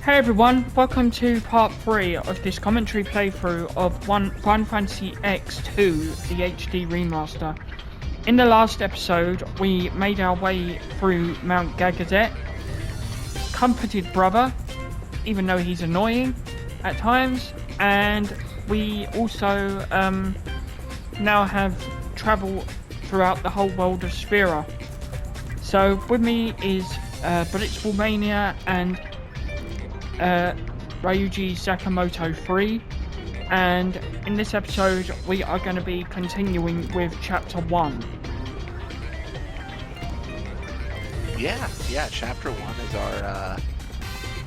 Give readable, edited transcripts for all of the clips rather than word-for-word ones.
Hey everyone, welcome to part 3 of this commentary playthrough of Final Fantasy X-2, the HD remaster. In the last episode, we made our way through Mount Gagazet, comforted brother, even though he's annoying at times, and we also now have travel throughout the whole world of Sphera. So with me is Blitzball Mania and Ryuji Sakamoto 3, and in this episode we are going to be continuing with chapter 1. Yeah, chapter 1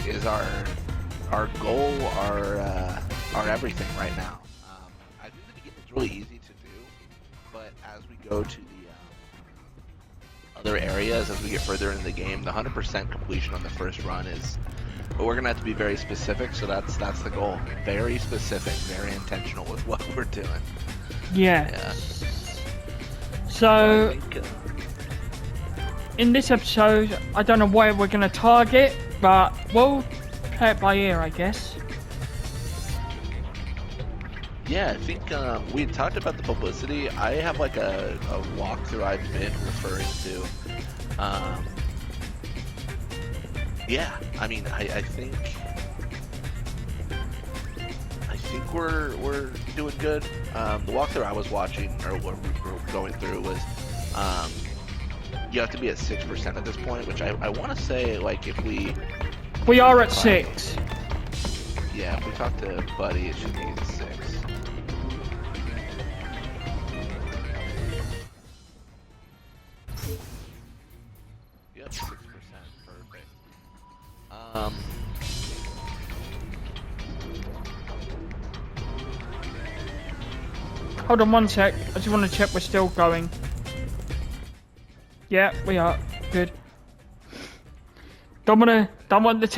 is our goal, our everything right now. I think the beginning is really easy to do, but as we go to the other areas, as we get further into the game, the 100% completion on the first run is. But we're gonna have to be very specific, so that's the goal. Very specific, very intentional with what we're doing. Yeah. So in this episode, I don't know where we're gonna target, but we'll play it by ear, I guess. Yeah, I think we had talked about the publicity. I have like a walkthrough I've been referring to. Yeah, I mean, I think we're doing good. The walkthrough I was watching, or what we were going through, was you have to be at 6% at this point, which I want to say, like, if we are at 6. Yeah, if we talk to Buddy, it should be at 6. Yep, 6%. Perfect. Hold on one sec, I just want to check we're still going. Yeah, we are. Good. Don't want the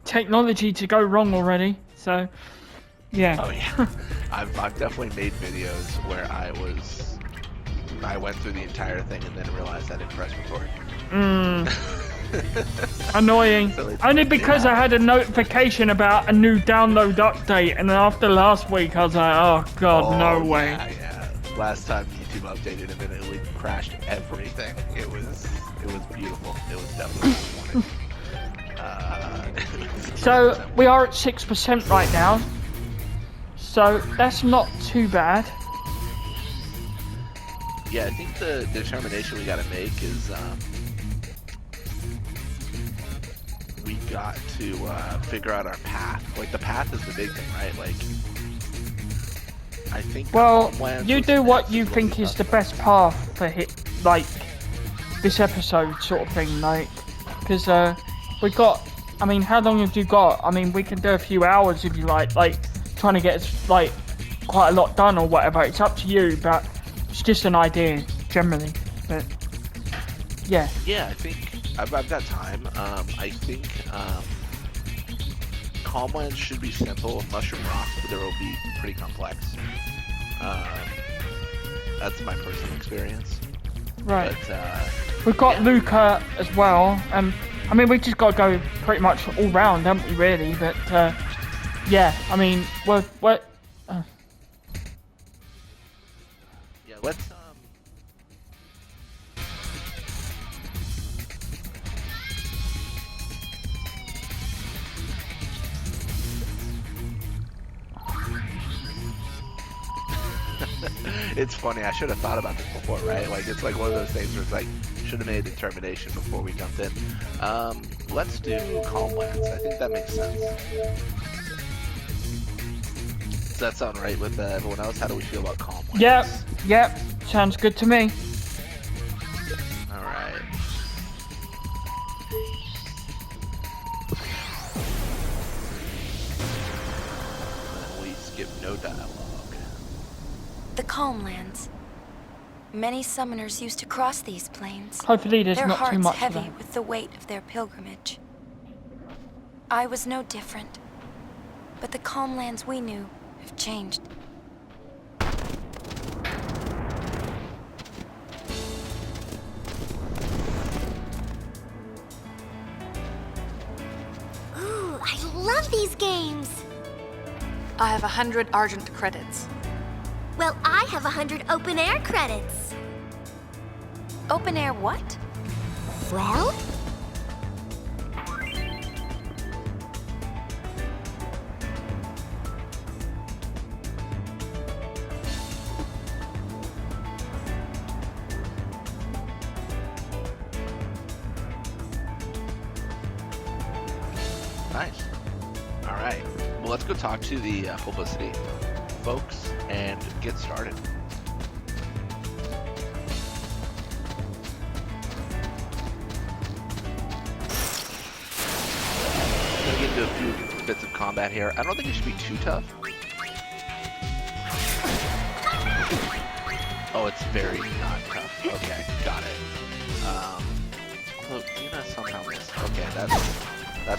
technology to go wrong already, so yeah. Oh yeah. I've definitely made videos where I went through the entire thing and then realized I didn't press record. Annoying. So only because I had a notification about a new download update, and then after last week I was like, oh god, no way. Yeah. Last time YouTube updated and then it crashed everything. It was beautiful. It was definitely disappointing. So we are at 6% right now. So that's not too bad. Yeah, I think the determination we gotta make is we got to figure out our path. Like, the path is the big thing, right? Like, I think. Well, you do what you think is the best path for this episode, sort of thing, like, because we got. I mean, how long have you got? I mean, we can do a few hours if you like trying to get quite a lot done or whatever. It's up to you, but it's just an idea generally. But yeah. Yeah, I think I've got time. I think Calmlands should be simple. Mushroom Rock, there will be pretty complex. That's my personal experience. Right. But, we've got Luca as well. I mean, we just got to go pretty much all round, haven't we, really? But yeah, I mean, we're yeah, let's It's funny, I should have thought about this before, right? Like, it's like one of those things where it's like, should have made a determination before we jumped in. Let's do Calmlands. I think that makes sense. Does that sound right with everyone else? How do we feel about Calmlands? Yep, sounds good to me. Alright. We skip no dialogue. The Calmlands. Many summoners used to cross these plains. Hopefully there's their not hearts too much heavy of that. with the weight of their pilgrimage. I was no different. But the Calmlands we knew have changed. Ooh, these games. I have 100 Argent credits. Well, I have 100 open air credits. Open air what? Well? Nice. All right. Well, let's go talk to the publicity folks and get started. I'm gonna get into a few bits of combat here. I don't think it should be too tough. Oh, it's very not tough. Okay, got it. Although Yuna somehow missed. Okay, that's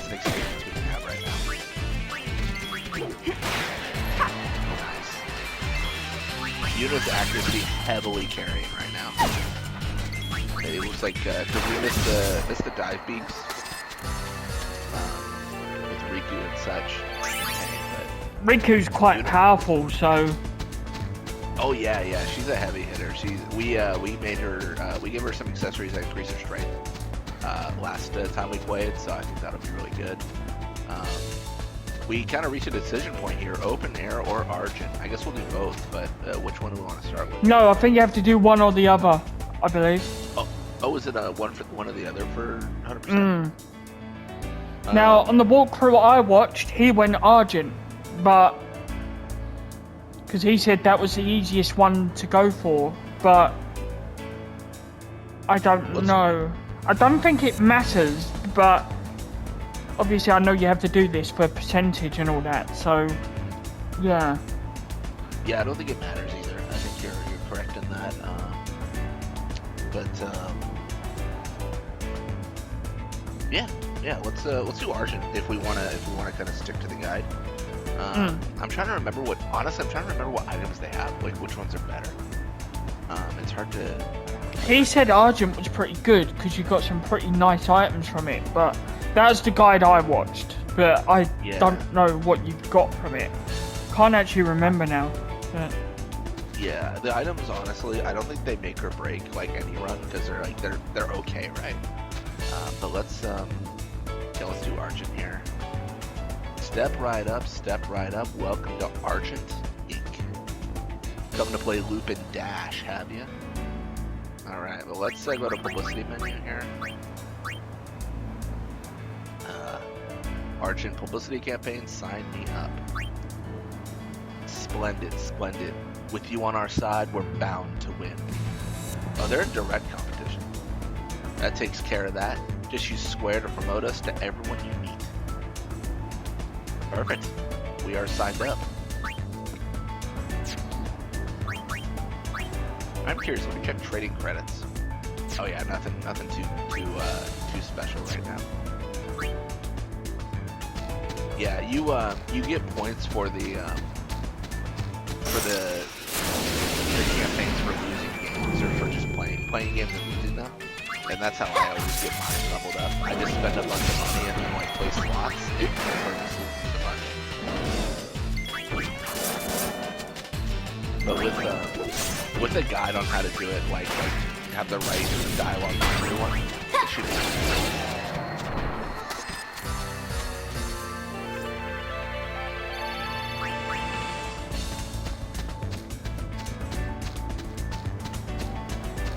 an experience we can have right now. Nice. Yuna's accuracy heavily carrying right now. It looks like did we miss the dive beaks with Riku and such. Okay, Riku's quite powerful, so oh yeah, she's a heavy hitter. We made her we gave her some accessories that increase her strength last time we played, so I think that'll be really good. We kind of reached a decision point here: open air or Argent. I guess we'll do both, but which one do we want to start with? no, I think you have to do one or the other, I believe. Oh, is it one for one or the other for 100%? Now, on the walkthrough I watched, he went Argent, but because he said that was the easiest one to go for, but I don't know. I don't think it matters, but obviously I know you have to do this for percentage and all that, so yeah. Yeah, I don't think it matters either. I think you're correct in that. Yeah. Let's do Argent if we wanna kind of stick to the guide. I'm trying to remember what items they have. Like which ones are better. It's hard to. He said Argent was pretty good because you got some pretty nice items from it, but that's the guide I watched. But I don't know what you got from it. Can't actually remember now. But... yeah, the items honestly, I don't think they make or break like any run because they're okay, right? But let's do Argent here. Step right up. Welcome to Argent Inc. Coming to play Loop and Dash, have you? All right. Well, let's go to publicity menu here. Argent publicity campaign. Sign me up. Splendid. With you on our side, we're bound to win. Oh, they're in direct competition. That takes care of that. Just use Square to promote us to everyone you meet. Perfect. We are signed up. I'm curious. Let me check trading credits. Oh yeah, nothing too special right now. Yeah, you get points for the campaigns for losing games or for just playing games and losing them. And that's how I always get mine leveled up. I just spend a bunch of money and then like play slots and just lose a bunch. But with a guide on how to do it, like have the right dialogue for everyone, it should be.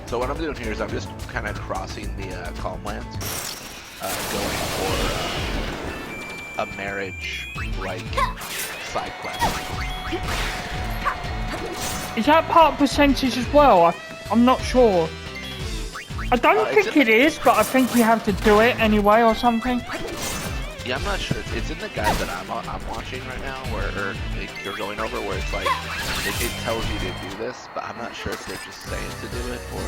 So what I'm doing here is I'm just kind of crossing the calm lands, going for a marriage-like side quest. Is that part percentage as well? I'm not sure. I don't think it is, but I think you have to do it anyway or something. Yeah, I'm not sure. It's in the guide that I'm watching right now, where you're going over, where it's like it tells you to do this, but I'm not sure if they're just saying to do it or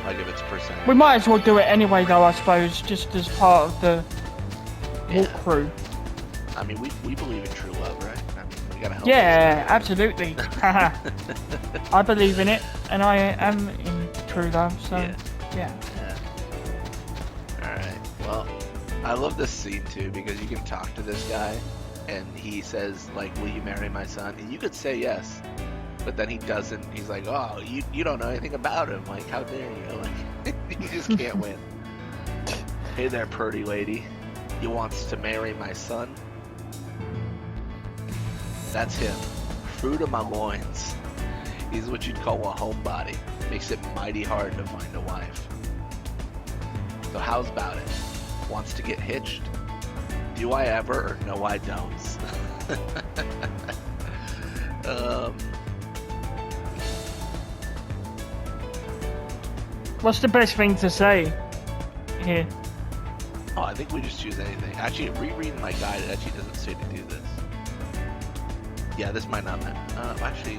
like if it's percent. We might as well do it anyway, though. I suppose just as part of the walkthrough. I mean, we believe in true love, right? I mean, we gotta help. Yeah, absolutely. I believe in it, and I am in true love. So yeah. All right. Well. I love this scene too because you can talk to this guy and he says, like, will you marry my son? And you could say yes, but then he doesn't. He's like, oh, you don't know anything about him. Like, how dare you? Like, you just can't win. Hey there, pretty lady. You wants to marry my son? That's him. Fruit of my loins. He's what you'd call a homebody. Makes it mighty hard to find a wife. So how's about it? Wants to get hitched? Do I ever or no I don't? What's the best thing to say here? Oh, I think we just choose anything. Actually, rereading my guide, it actually doesn't say to do this. Yeah, this might not matter. Actually...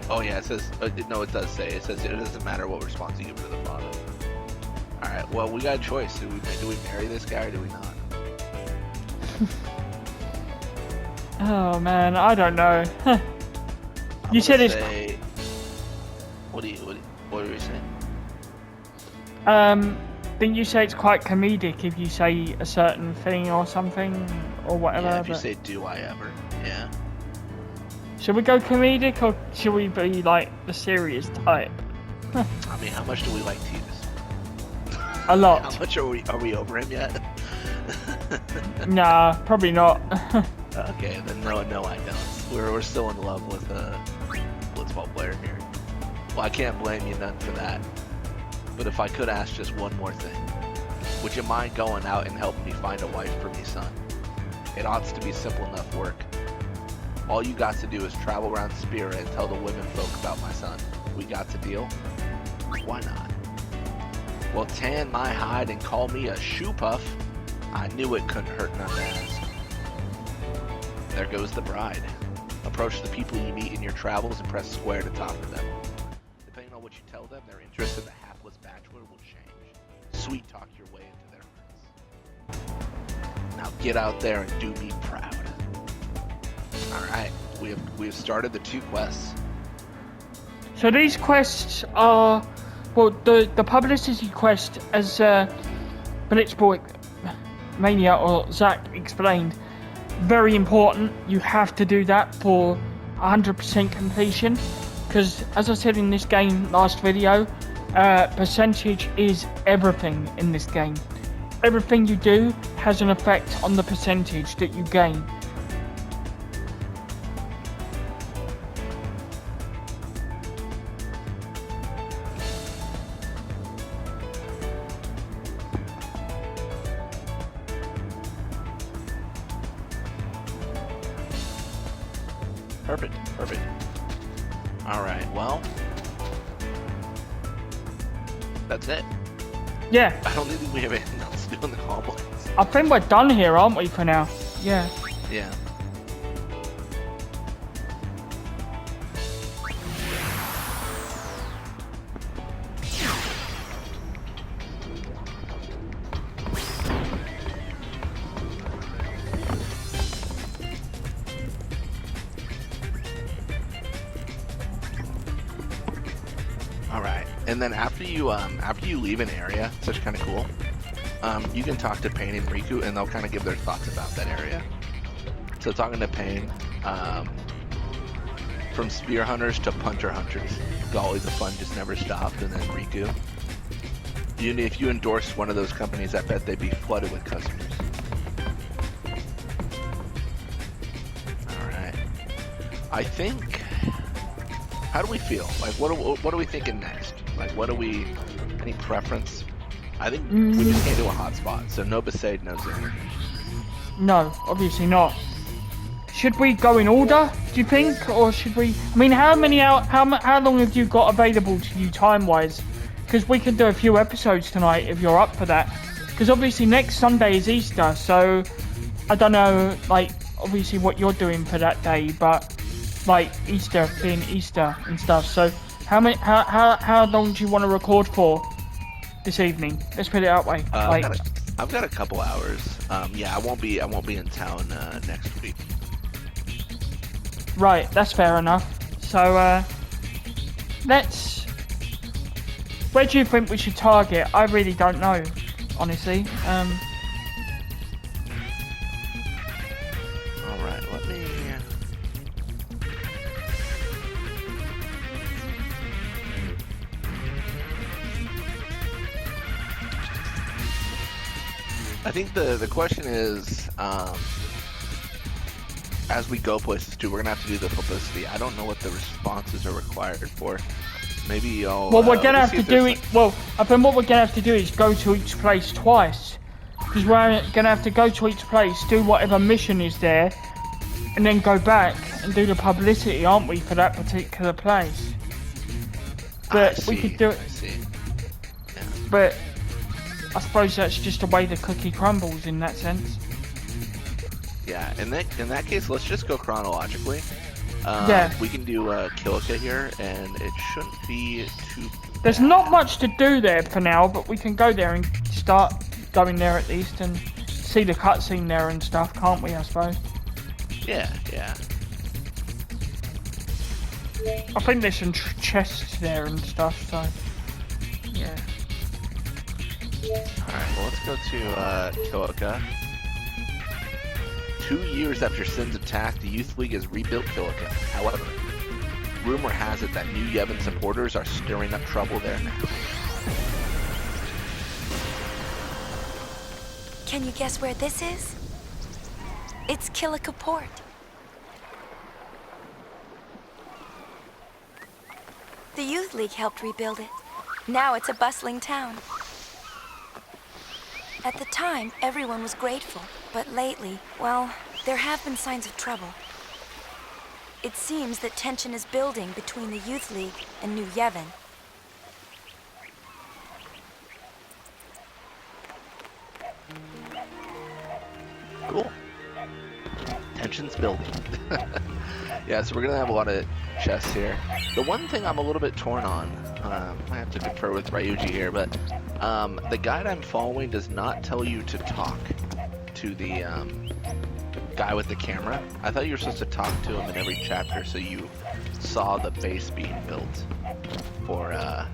Oh yeah, it says, no, it does say, it says it doesn't matter what response you give to the father. Alright, well, we got a choice. Do we marry this guy or do we not? Oh man, I don't know. You said it's... What were you saying? Didn't you say it's quite comedic if you say a certain thing or something, or whatever? Yeah, if you say, do I ever, yeah. Should we go comedic, or should we be, like, the serious type? I mean, how much do we like Titus? A lot. How much are we over him yet? Nah, probably not. Okay, then no, I don't. We're still in love with Blitzball player here. Well, I can't blame you none for that. But if I could ask just one more thing, would you mind going out and helping me find a wife for me, son? It ought to be simple enough work. All you got to do is travel around Spira and tell the women folk about my son. We got to deal? Why not? Well, tan my hide and call me a shoe puff. I knew it couldn't hurt none to ask. There goes the bride. Approach the people you meet in your travels and press square to talk to them. Depending on what you tell them, their interest in the hapless bachelor will change. Sweet talk your way into their hearts. Now get out there and do me proud. Alright, we have started the 2 quests. So these quests are, well, the publicity quest, as Blitzball Mania or Zach explained, very important. You have to do that for 100% completion, because as I said in this game last video, percentage is everything in this game. Everything you do has an effect on the percentage that you gain. Perfect. Alright, well, that's it. Yeah. I don't think we have anything else to do in the complex. I think we're done here, aren't we, for now? Yeah. Yeah. Alright, and then after you leave an area, it's actually kind of cool. You can talk to Pain and Riku, and they'll kind of give their thoughts about that area. So talking to Pain, from spear hunters to punter hunters, golly, the fun just never stopped. And then Riku, if you endorsed one of those companies, I bet they'd be flooded with customers. All right, I think. How do we feel? Like, what are we thinking next? Like, any preference? I think we just can't do a hotspot, so no Besaid, no Zimmer. No, obviously not. Should we go in order, do you think? Or should we... I mean, how long have you got available to you time-wise? Because we can do a few episodes tonight if you're up for that. Because obviously next Sunday is Easter, so... I don't know, like, obviously what you're doing for that day, but... Like, Easter being Easter and stuff, so... How long do you want to record for this evening? Let's put it that way. I've got a couple hours. Yeah, I won't be in town next week. Right, that's fair enough. So let's Where do you think we should target? I really don't know, honestly. Alright, let me... I think the question is, as we go places too, we're gonna have to do the publicity. I don't know what the responses are required for. Maybe I'll... Well, we're gonna have to do it... Well, I think what we're gonna have to do is go to each place twice. Because we're gonna have to go to each place, do whatever mission is there, and then go back and do the publicity, aren't we, for that particular place? But we could do it... I see. Yeah. But I suppose that's just the way the cookie crumbles in that sense. Yeah, in that case, let's just go chronologically. Yeah. We can do Kilika here, and it shouldn't be too bad. There's not much to do there for now, but we can go there and start going there at least and see the cutscene there and stuff, can't we, I suppose? Yeah, yeah. I think there's some chests there and stuff, so... Yeah. Alright, well, let's go to Kilika. 2 years after Sin's attack, the Youth League has rebuilt Kilika. However, rumor has it that New Yevon supporters are stirring up trouble there now. Can you guess where this is? It's Kilika Port. The Youth League helped rebuild it. Now it's a bustling town. At the time, everyone was grateful, but lately, well, there have been signs of trouble. It seems that tension is building between the Youth League and New Yevon. Cool. Tension's building. Yeah, so we're gonna have a lot of chests here. The one thing I'm a little bit torn on, I have to confer with Ryuji here, but the guide I'm following does not tell you to talk to the guy with the camera. I thought you were supposed to talk to him in every chapter so you saw the base being built for I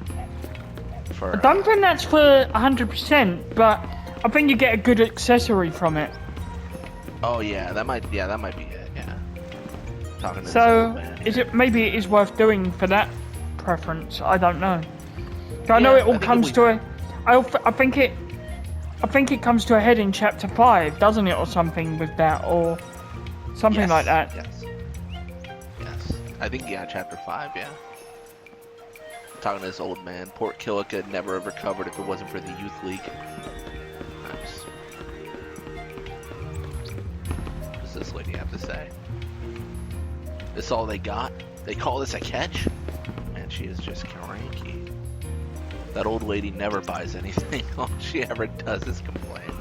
don't think that's for 100%, but I think you get a good accessory from it. Oh yeah, that might be it, yeah. Talking to So, this old man. maybe it is worth doing for that preference, I don't know. I know it all comes to a... I think it comes to a head in chapter 5, doesn't it, or something with that, or something Yes, like that. Yes. I think, yeah, chapter 5, yeah. Talking to this old man. Port Kilika had never have recovered if it wasn't for the Youth League. Nice. What does this lady have to say? This all they got? They call this a catch? Man, she is just cranky. That old lady never buys anything. All she ever does is complain.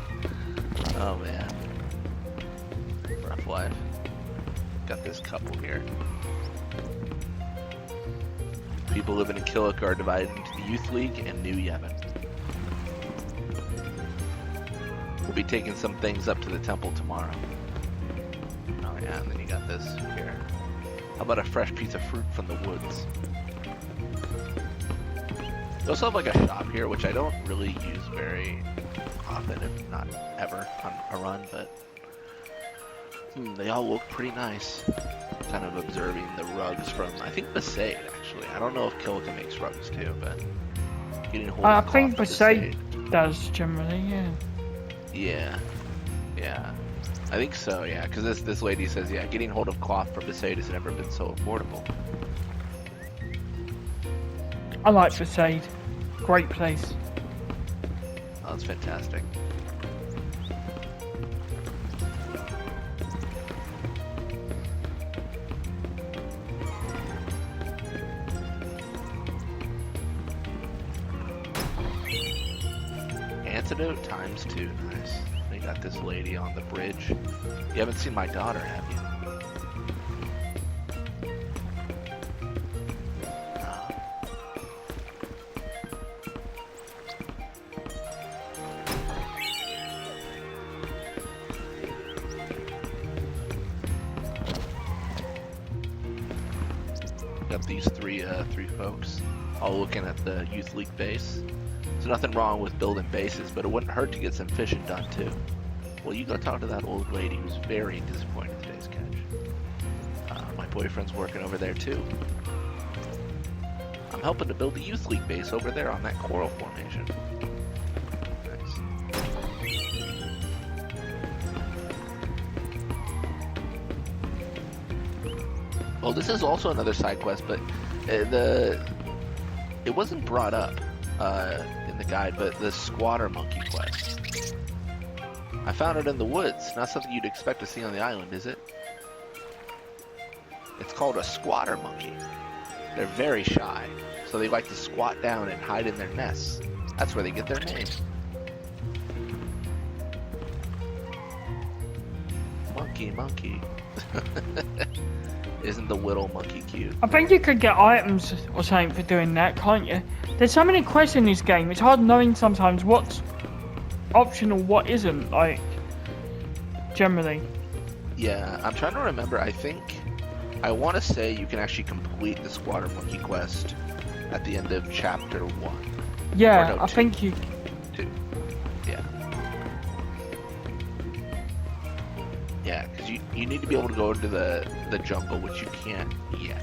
Oh man. Rough life. Got this couple here. People living in Kilika are divided into the Youth League and New Yevon. We'll be taking some things up to the temple tomorrow. Oh yeah, and then you got this here. How about a fresh piece of fruit from the woods? They also have like a shop here, which I don't really use very often, if not ever, on a run, but they all look pretty nice. Kind of observing the rugs from, I think, Besaid, actually. I don't know if Kilika makes rugs too, but getting hold of I think cloth Besaid does generally, yeah. Yeah. I think so, yeah, because this lady says, yeah, getting hold of cloth from Besaid has never been so affordable. I like Besaid. Great place. Oh, that's fantastic. Antidote ×2, nice. We got this lady on the bridge. You haven't seen my daughter, have you? Got these three folks. all looking at the Youth League base. There's nothing wrong with building bases, but it wouldn't hurt to get some fishing done too. Well, you go talk to that old lady who's very disappointed in today's catch. My boyfriend's working over there too. I'm helping to build the Youth League base over there on that coral formation. Well, this is also another side quest, but it wasn't brought up in the guide, but the squatter monkey quest. I found it in the woods. Not something you'd expect to see on the island, is it? It's called a squatter monkey. They're very shy, so they like to squat down and hide in their nests. That's where they get their name. Monkey, monkey. Isn't the little monkey cute? I think you could get items or something for doing that, can't you? There's so many quests in this game, it's hard knowing sometimes what's optional, what isn't, like, generally. Yeah, I'm trying to remember. I want to say you can actually complete the squatter monkey quest at the end of chapter 1. Yeah, no, I think you... 2. Yeah. Yeah, because you need to be able to go into the jungle, which you can't yet.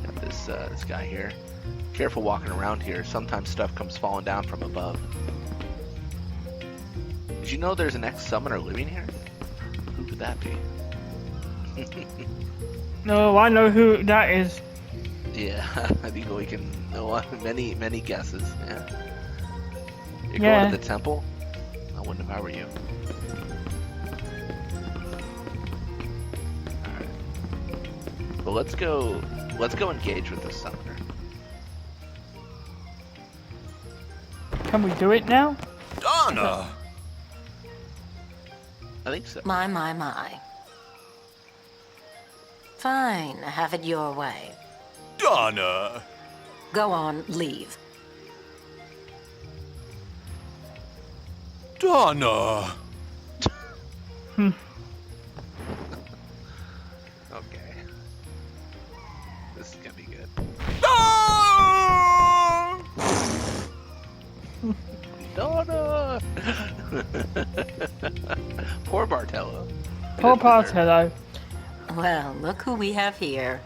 Got this guy here. Careful walking around here. Sometimes stuff comes falling down from above. Did you know there's an ex-summoner living here? Who could that be? No, I know who that is. Yeah, I think we can know many guesses. Yeah. You're Yeah. going to the temple? I wouldn't if I were you. Alright. Well, let's go engage with the summoner. Can we do it now? Donna! I think so. My. Fine, have it your way. Donna! Go on, leave. Donna! Okay. This is gonna be good. Ah! Donna! Poor Bartello. Poor Bartello. Well, look who we have here.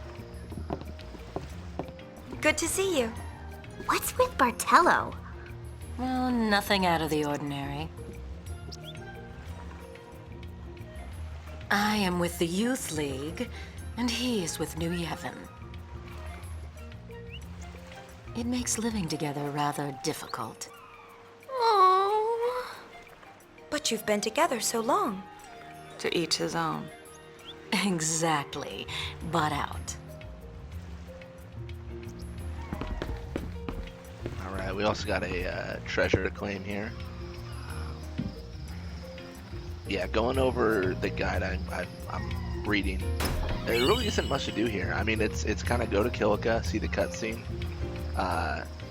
Good to see you. What's with Bartello? Well, nothing out of the ordinary. I am with the Youth League, and he is with New Yevon. It makes living together rather difficult. Oh. But you've been together so long. To each his own. Exactly. Butt out. Alright, we also got a treasure to claim here. Yeah, going over the guide I'm reading, there really isn't much to do here. I mean, it's kind of go to Kilika, see the cutscene,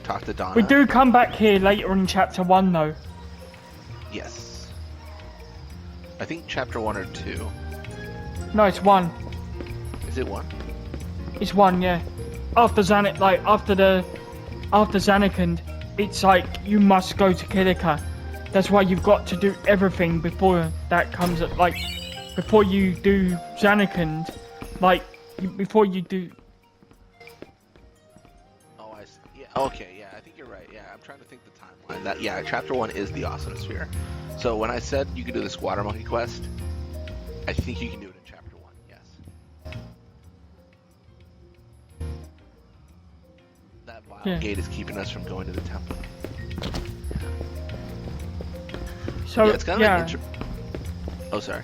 talk to Donna. We do come back here later in chapter 1 though. Yes. I think chapter 1 or 2. No, it's 1. Is it 1? It's 1, yeah. After Zanarkand, it's like you must go to Kilika. That's why you've got to do everything before that comes at, like, before you do Zanarkand, like, before you do... Oh, I see. Yeah, okay, yeah, I think you're right. Yeah, I'm trying to think the timeline. Yeah, chapter 1 is the Awesome Sphere. So when I said you could do the Squatter Monkey quest, I think you can do it in chapter 1, yes. That vile gate is keeping us from going to the temple. So, Yeah, it's kind of like oh, sorry.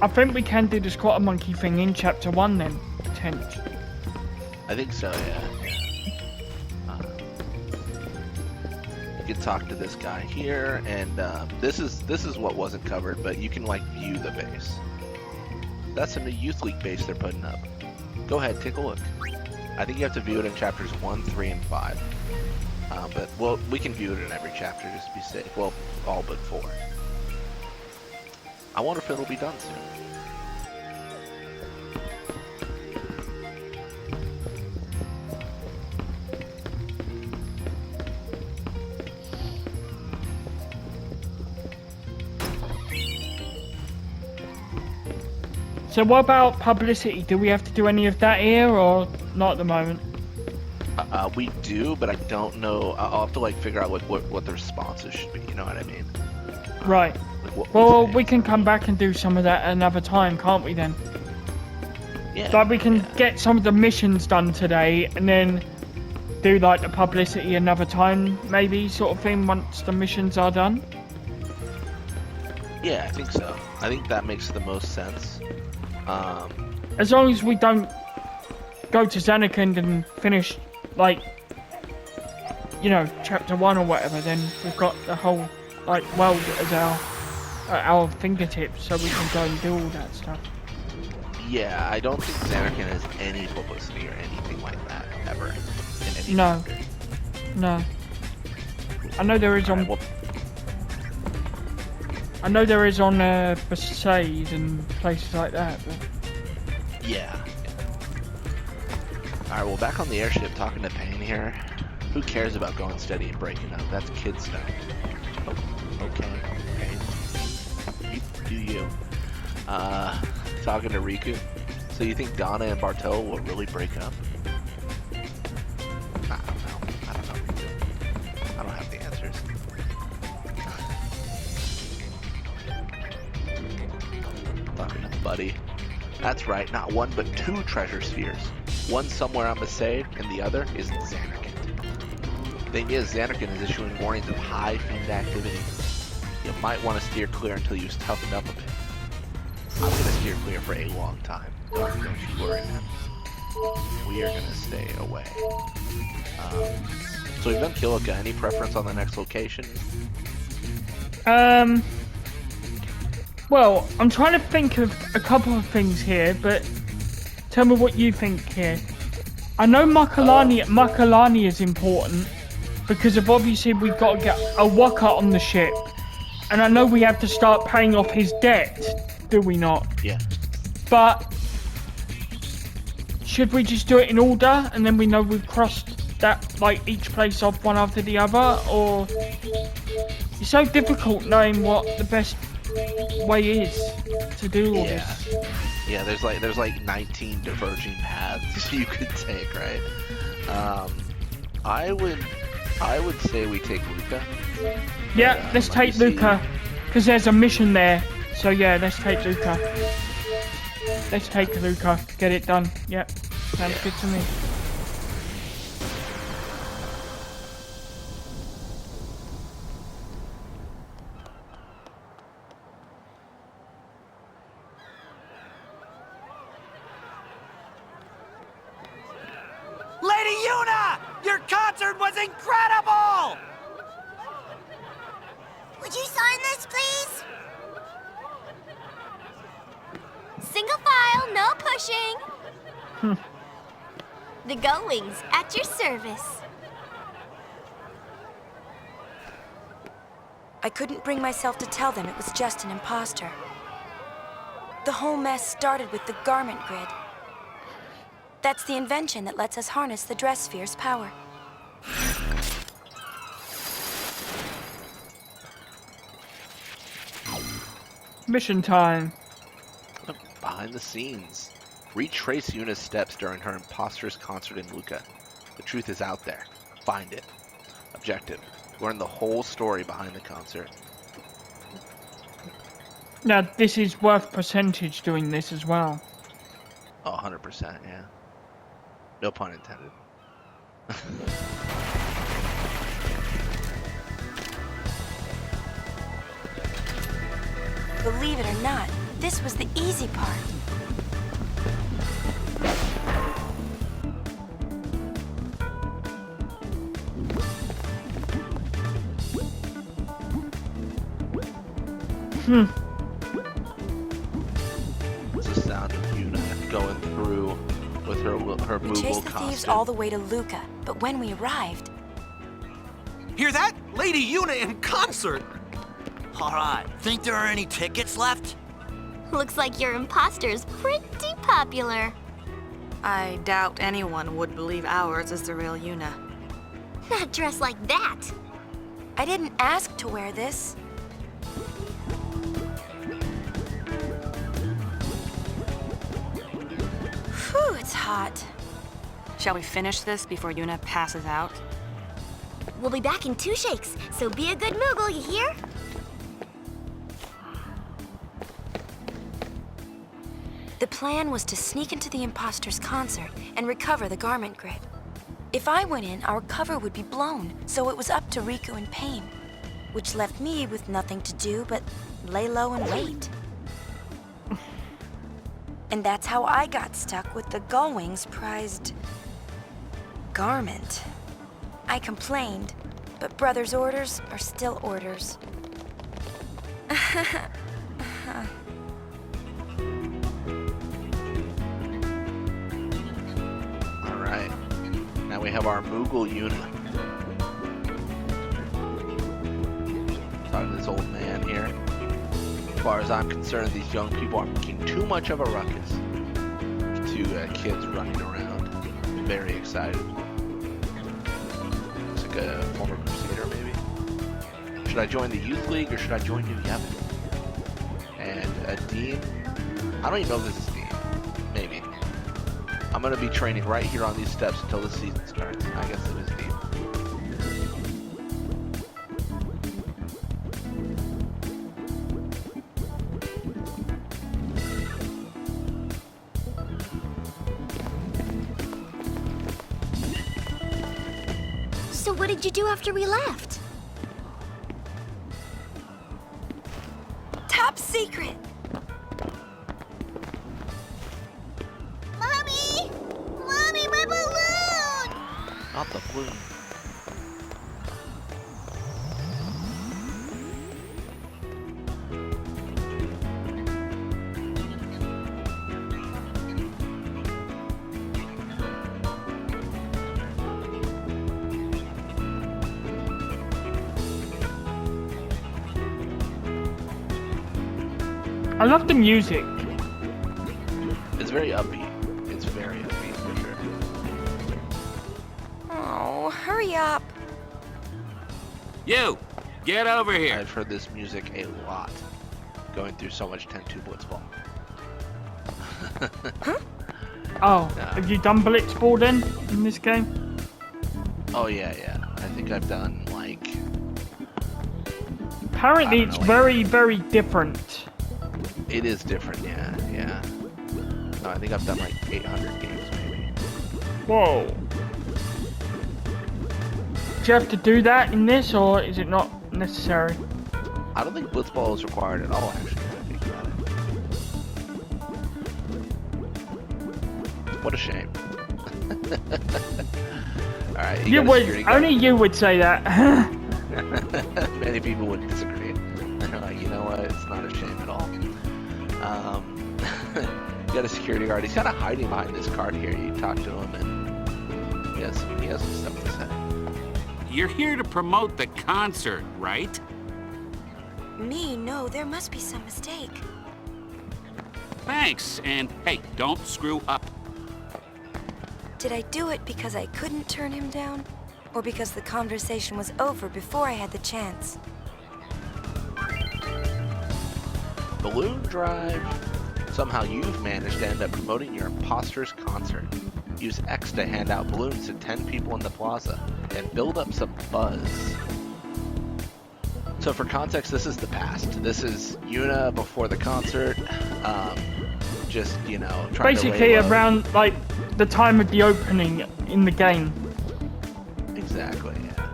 I think we can do the squatter monkey thing in chapter 1 then, potentially. I think so, yeah. You can talk to this guy here, and this is what wasn't covered, but you can like view the base. That's a new Youth League base they're putting up. Go ahead, take a look. I think you have to view it in chapters 1, 3, and 5. But well, we can view it in every chapter just to be safe. Well, all but 4. I wonder if it'll be done soon. So what about publicity? Do we have to do any of that here, or not at the moment? We do, but I don't know. I'll have to like figure out what the responses should be. You know what I mean? Right. Like Well, we can come back and do some of that another time, can't we then? Yeah. Like we can get some of the missions done today, and then do like the publicity another time, maybe, sort of thing, once the missions are done. Yeah, I think so. I think that makes the most sense. As long as we don't go to Zanarkand and finish, like, you know, chapter 1 or whatever, then we've got the whole, like, world as our fingertips, so we can go and do all that stuff. Yeah, I don't think Zanarkand has any publicity or anything like that, ever. In any No. chapter. No. I know there is on... Alright, well, I know there is on Versailles and places like that. But... yeah. Alright, well, back on the airship, talking to Payne here. Who cares about going steady and breaking up? That's kid stuff. Oh, okay, Payne. You do you. Talking to Riku. So you think Donna and Bartel will really break up? I don't know, Riku. I don't have the answers. Fucking buddy. That's right, not one but 2 treasure spheres. One somewhere on Masade, and the other is in Zanarkand. Thing is, Zanarkand is issuing warnings of high fiend activity. You might want to steer clear until you've toughened up a bit. I'm gonna steer clear for a long time. Don't you worry, man. We are gonna stay away. So we've done Kilika. Any preference on the next location? Well, I'm trying to think of a couple of things here, but tell me what you think here. I know Makalani is important because of obviously we've got to get a Waka on the ship, and I know we have to start paying off his debt, do we not? Yeah. But should we just do it in order, and then we know we've crossed that, like, each place off one after the other, or it's so difficult knowing what the best way is to do all this. Yeah, there's like 19 diverging paths you could take, right? I would say we take Luca. Yeah, let's take Luca, because there's a mission there. So yeah, let's take Luca. Let's take Luca. Get it done. Yep, sounds good to me. Lady Yuna! Your concert was incredible! Would you sign this, please? Single file, no pushing. The Gullwings at your service. I couldn't bring myself to tell them it was just an imposter. The whole mess started with the garment grid. That's the invention that lets us harness the dress sphere's power. Mission time. Behind the scenes. Retrace Yuna's steps during her imposterous concert in Luca. The truth is out there. Find it. Objective. Learn the whole story behind the concert. Now, this is worth percentage doing this as well. Oh, 100%, yeah. No pun intended. Believe it or not, this was the easy part. It's the sound of Yuna going through with her We Moogle chased the thieves costume. all the way to Luca, but when we arrived, Hear that? Lady Una in concert! Alright, think there are any tickets left? Looks like your imposter's pretty popular. I doubt anyone would believe ours is the real Yuna. Not dressed like that. I didn't ask to wear this. Whew, it's hot. Shall we finish this before Yuna passes out? We'll be back in 2 shakes, so be a good Moogle, you hear? The plan was to sneak into the imposter's concert and recover the garment grid. If I went in, our cover would be blown, so it was up to Riku and Pain, which left me with nothing to do but lay low and wait. And that's how I got stuck with the Gullwing's prized garment. I complained, but Brother's orders are still orders. Alright. Now we have our Moogle Yuna. Talking to this old man here. As far as I'm concerned, these young people are making too much of a ruckus. Two kids running around. Very excited. Looks like a former Crusader, maybe. Should I join the Youth League or should I join New Yevon? And Dean? I don't even know if this is Dean. Maybe. I'm going to be training right here on these steps until the season starts. I guess it is Dean. So what did you do after we left? Top secret! Mommy! Mommy, my balloon! Not the blue. I love the music. It's very upbeat. It's very upbeat for sure. Oh, hurry up. You! Get over here! I've heard this music a lot. Going through so much 10-2 Blitzball. Oh, No. have you done Blitzball then in this game? Oh yeah. I think I've done like... Apparently I don't it's know, very, very different. It is different, yeah. No, I think I've done like 800 games maybe. Whoa. Do you have to do that in this, or is it not necessary? I don't think Blitzball is required at all, actually, when I think about it. What a shame. Alright, You would, only you would say that. Many people would disagree. They're like, you know what, it's not a shame at all. You got a security guard. He's kind of hiding behind this card here. You talk to him and he has some stuff to say. You're here to promote the concert, right? Me? No, there must be some mistake. Thanks, and hey, don't screw up. Did I do it because I couldn't turn him down? Or because the conversation was over before I had the chance? Balloon Drive. Somehow you've managed to end up promoting your imposter's concert. Use X to hand out balloons to 10 people in the plaza and build up some buzz. So for context, this is the past. This is Yuna before the concert. Just, you know, trying Basically to lay low. around like the time of the opening in the game. Exactly, yeah.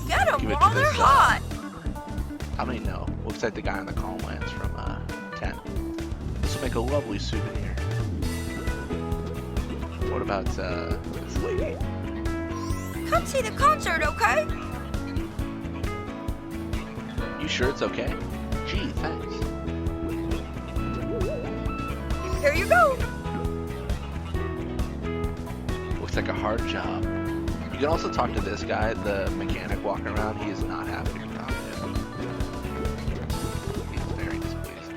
Get Give him it to while they're this, hot! I don't even know. Looks like the guy on the Calm Lands from 10. This will make a lovely souvenir. What about this lady? Come see the concert, okay? You sure it's okay? Gee, thanks. Here you go. Looks like a hard job. You can also talk to this guy, the mechanic walking around. He is not happy to talk to. He's very displeased.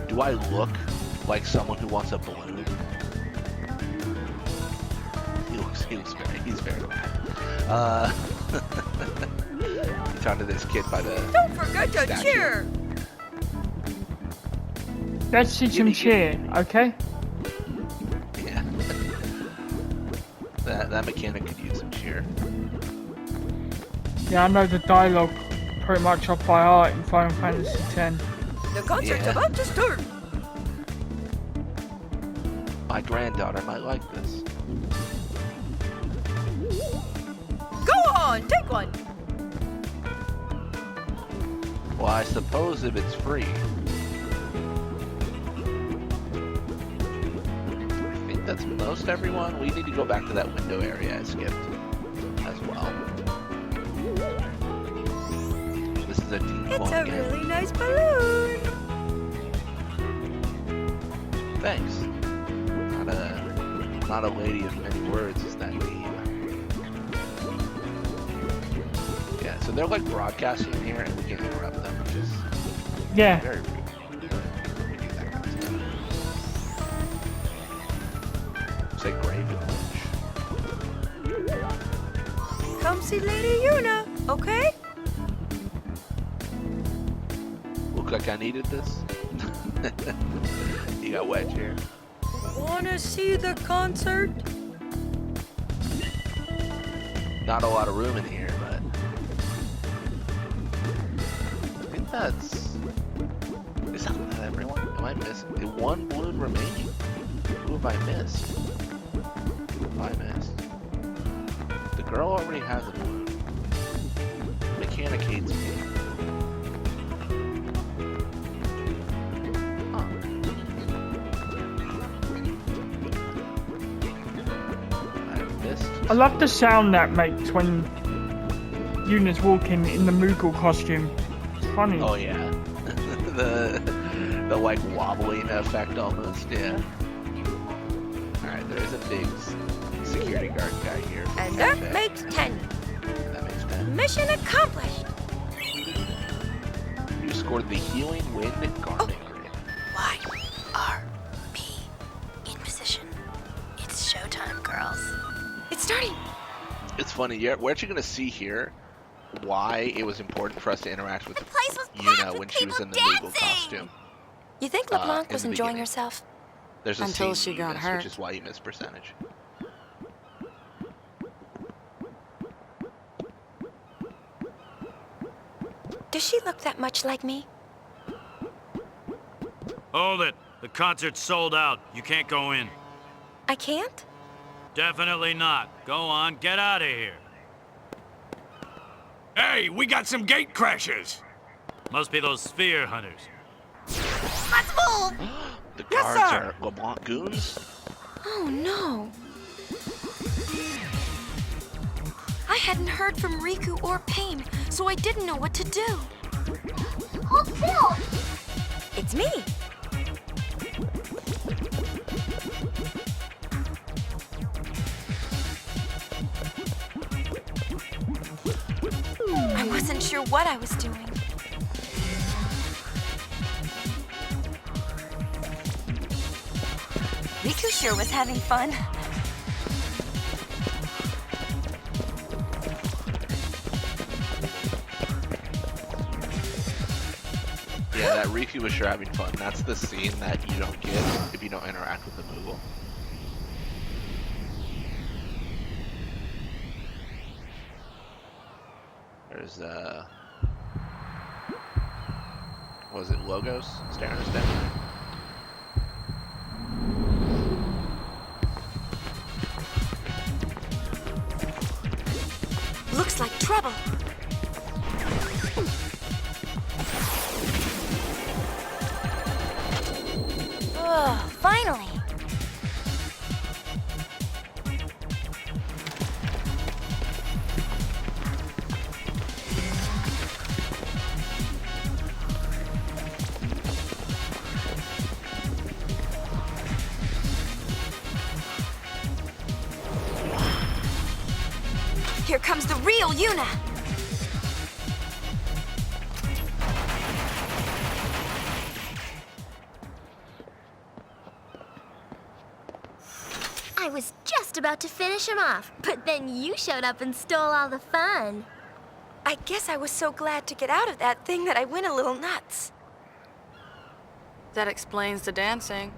Do I look like someone who wants a balloon? He's very mad. You talk to this kid by the. Don't forget to statue. cheer! Let's teach him cheer, okay? Yeah. that mechanic could use some cheer. Yeah, I know the dialogue pretty much off by heart in Final Fantasy X. The concert's Yeah. about to start! My granddaughter might like this. Go on, take one! Well, I suppose if it's free. I think that's most everyone. We need to go back to that window area I skipped as well. This is a deep It's one a again. really nice balloon! Thanks. Not a lady of many words is that name. Yeah, so they're like broadcasting here and we can interrupt them, which is Yeah. very rude. We do that kind of stuff. Say Graven Witch. Come see Lady Yuna, okay? Look like I needed this. You got Wedge here. Wanna see the concert? Not a lot of room in here, but I think that's. Is that everyone? Am I missing? One balloon remaining. Who have I missed? Who have I missed? The girl already has a balloon. Mechanic hates me. Huh. I missed. I love the sound that makes when Yuna's walking in the Moogle costume. It's funny. Oh yeah, the like wobbling effect almost. Yeah. All right, there is a big security guard guy here. And that Okay. makes 10. That makes 10. Mission accomplished! You scored the healing wind garment grid. Y-R-P. In position. It's showtime, girls. It's starting! It's funny. We're actually gonna see here why it was important for us to interact with The place was packed Yuna with when she was in the people Moogle dancing. costume. You think in LeBlanc the was enjoying beginning. herself? There's a Until scene she got you missed, hurt. which is why you missed percentage. Does she look that much like me? Hold it. The concert's sold out. You can't go in. I can't? Definitely not. Go on, get out of here. Hey, we got some gate crashes. Must be those sphere hunters. Let's move! The Yes, guards sir. are LeBlanc goons. Oh no. I hadn't heard from Riku or Pain, so I didn't know what to do. Hold still! It's me. I wasn't sure what I was doing. Riku sure was having fun. Yeah, that Riku was sure having fun. That's the scene that you don't get if you don't interact with the Moogle. There's was it Logos staring us down? Looks like trouble. Ugh, finally! Here comes the real Yuna! I was just about to finish him off, but then you showed up and stole all the fun. I guess I was so glad to get out of that thing that I went a little nuts. That explains the dancing.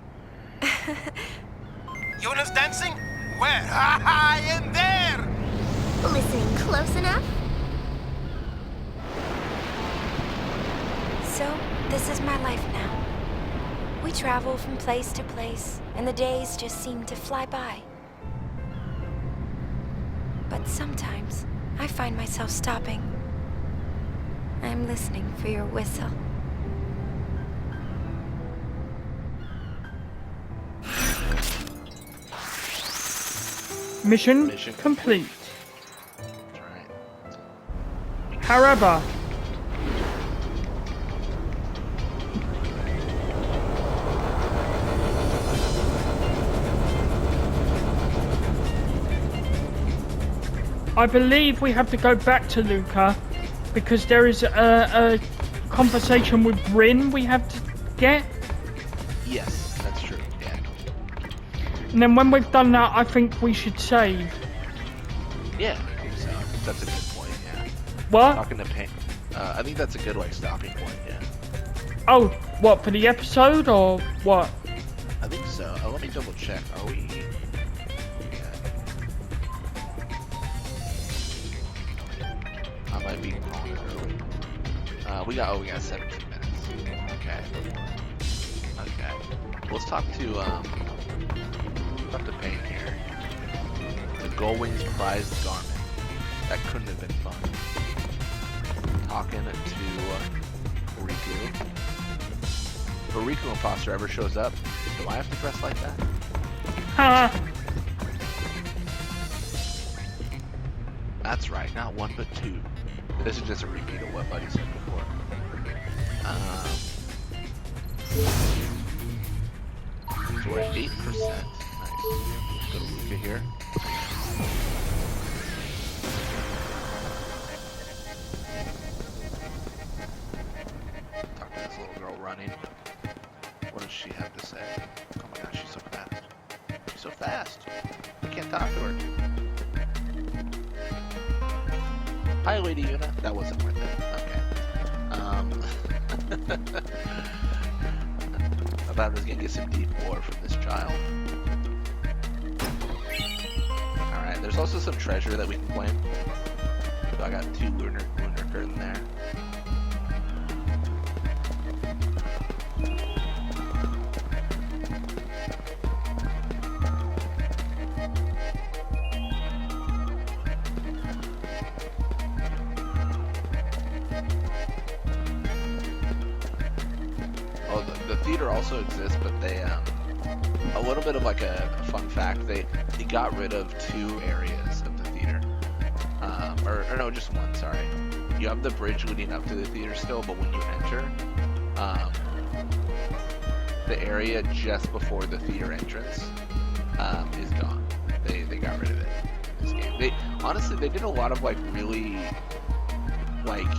Yuna's dancing? Where? Ha in there! Listening close enough? So, this is my life now. We travel from place to place, and the days just seem to fly by. But sometimes, I find myself stopping. I'm listening for your whistle. Mission complete. However, I believe we have to go back to Luca because there is a conversation with Bryn we have to get. Yes, that's true. Yeah. And then when we've done that, I think we should save. Yeah, I think so. That's a good point. Yeah. What? Talking to Pain. I think that's a good stopping point. Yeah. Oh, what, for the episode or what? I think so. Let me double check. Are we? I might be calling it early. We got 17 minutes. Okay. Let's talk to Pain here. The Gullwing's prized garment. That couldn't have been fun. Talking to Riku. If a Riku imposter ever shows up, do I have to dress like that? Ha! That's right, not one but two. This is just a repeat of what Buddy said before. So we're at 8%. Nice. Go to Luca here. Talk to this little girl running. What does she have to say? Oh my gosh, she's so fast. She's so fast. I can't talk to her. Hi, Lady Yuna. That wasn't worth it. Okay. I thought I was gonna get some deep lore from this child. Alright, there's also some treasure that we can claim. So I got 2 lunar curtain there. Theater also exists, but they a little bit of like a fun fact, they got rid of 2 areas of the theater, or no, just one. Sorry, you have the bridge leading up to the theater still, but when you enter, the area just before the theater entrance is gone. They got rid of it in this game. They honestly did a lot of like really like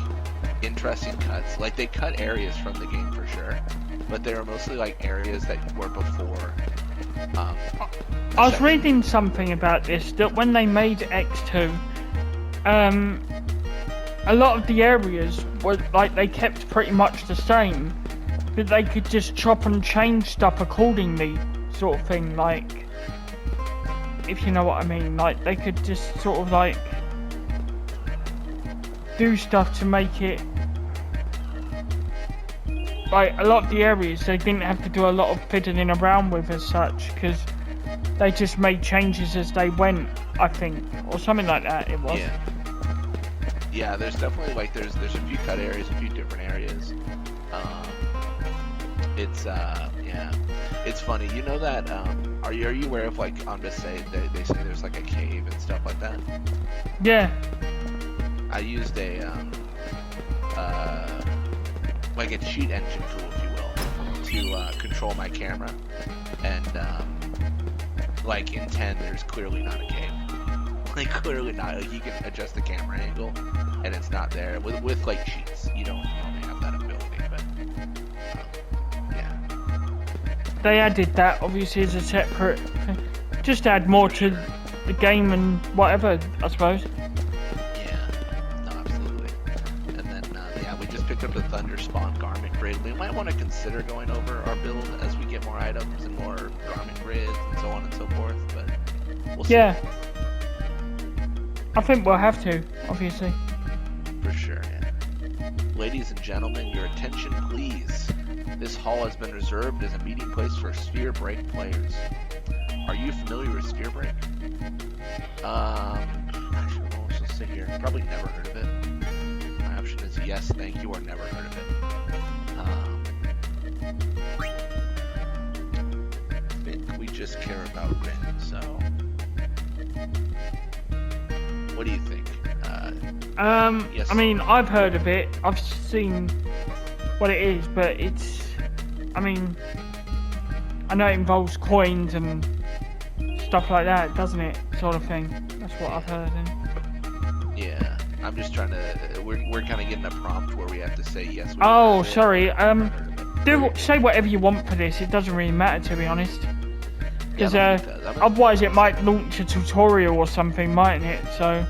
interesting cuts. Like they cut areas from the game for sure, but they were mostly like areas that were before. I was reading something about this, that when they made X-2, a lot of the areas were like they kept pretty much the same, but they could just chop and change stuff accordingly, sort of thing. Like, if you know what I mean, like they could just sort of like do stuff to make it. Like, a lot of the areas they didn't have to do a lot of fiddling around with as such, because they just made changes as they went, I think, or something like that it was. Yeah, there's definitely like there's a few cut areas, a few different areas. It's funny. You know that are you aware of like they say there's like a cave and stuff like that? Yeah. I used a like a cheat engine tool, if you will, to control my camera, and like in 10 there's clearly not a cave. like clearly not. Like, you can adjust the camera angle, and it's not there. With like cheats, you don't normally have that ability. But yeah, They added that obviously as a separate thing. Just to add more to the game and whatever, I suppose. yeah, no, absolutely. And then yeah, we just picked up the Thunder Spawn garment grid. We might want to consider going over our build as we get more items and more garment grids and so on and so forth. But we'll see. Yeah. I think we'll have to, obviously. For sure, yeah. Ladies and gentlemen, your attention please. This hall has been reserved as a meeting place for Sphere Break players. Are you familiar with Sphere Break? Actually, what was I supposed to say here? Probably never heard of it. My option is yes, thank you, or never heard of it. I think we just care about Rin, so... What do you think? Yes. I mean, I've heard of it. I've seen what it is, but it's... I mean, I know it involves coins and stuff like that, doesn't it? Sort of thing. That's what I've heard. Yeah, I'm just trying to... We're kind of getting a prompt where we have to say yes. Oh, sorry. Say whatever you want for this. It doesn't really matter, to be honest. Because otherwise it might launch a tutorial or something, mightn't it? So...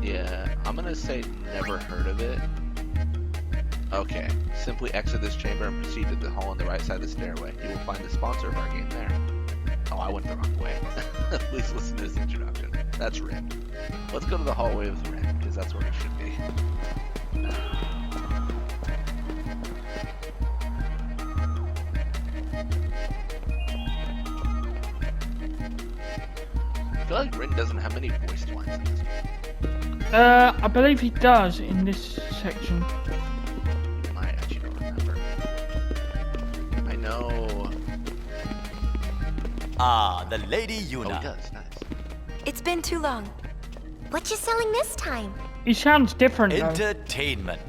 Yeah, I'm gonna say never heard of it. Okay, simply exit this chamber and proceed to the hall on the right side of the stairway. You will find the sponsor of our game there. Oh, I went the wrong way. Please listen to this introduction. That's Rin. Let's go to the hallway with Rin, because that's where it should be. I feel like Rin doesn't have any voiced lines in this game. I believe he does in this section. I actually don't remember. I know... Ah, the Lady Yuna. Oh, he does. Nice. It's been too long. What you selling this time? He sounds different, though. Entertainment.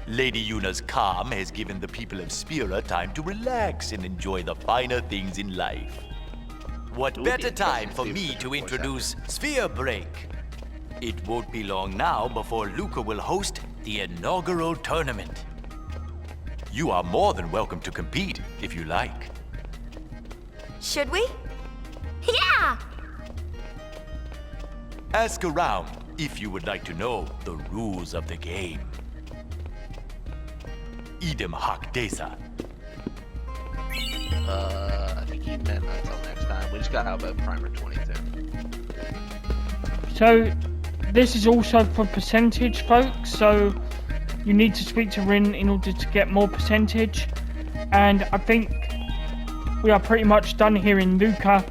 Lady Yuna's calm has given the people of Spira time to relax and enjoy the finer things in life. What better time for me to introduce Sphere Break? It won't be long now before Luca will host the inaugural tournament. You are more than welcome to compete if you like. Should we? Yeah! Ask around if you would like to know the rules of the game. Idem Hak Desa. I think he meant until next time. We just got out of Primer 22. So, this is also for percentage, folks. So, you need to speak to Rin in order to get more percentage. And I think we are pretty much done here in Luca.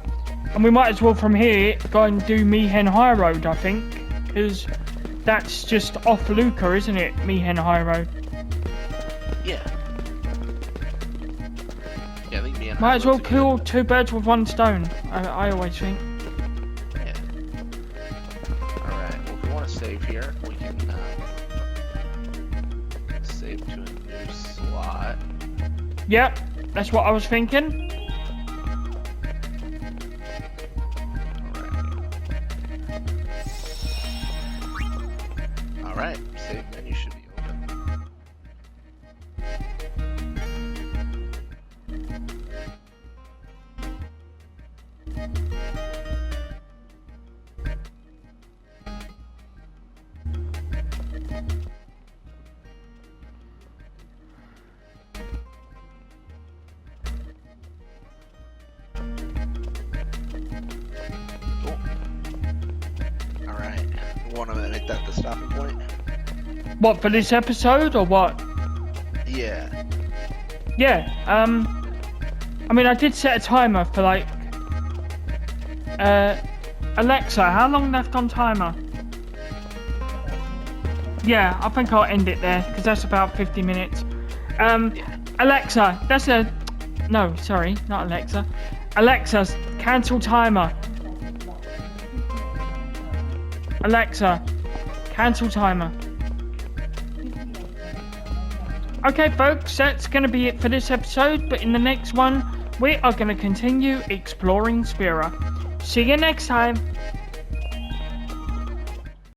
And we might as well from here go and do Mihen High Road, I think. Because that's just off Luca, isn't it? Mihen High Road. Yeah. Yeah, I think me and Might as well kill two birds with one stone. I always think. Yeah. Alright, well, if we want to save here, we can save to a new slot. Yep, that's what I was thinking. Alright, save menu should be open. Cool. Alright, we want to make that the stopping point? What, for this episode or what? Yeah. Yeah, I mean, I did set a timer for like, Alexa, how long left on timer? Yeah, I think I'll end it there, because that's about 50 minutes. Alexa, no, sorry, not Alexa. Alexa, cancel timer. Alexa, cancel timer. Okay, folks, that's going to be it for this episode, but in the next one, we are going to continue exploring Spira. See you next time.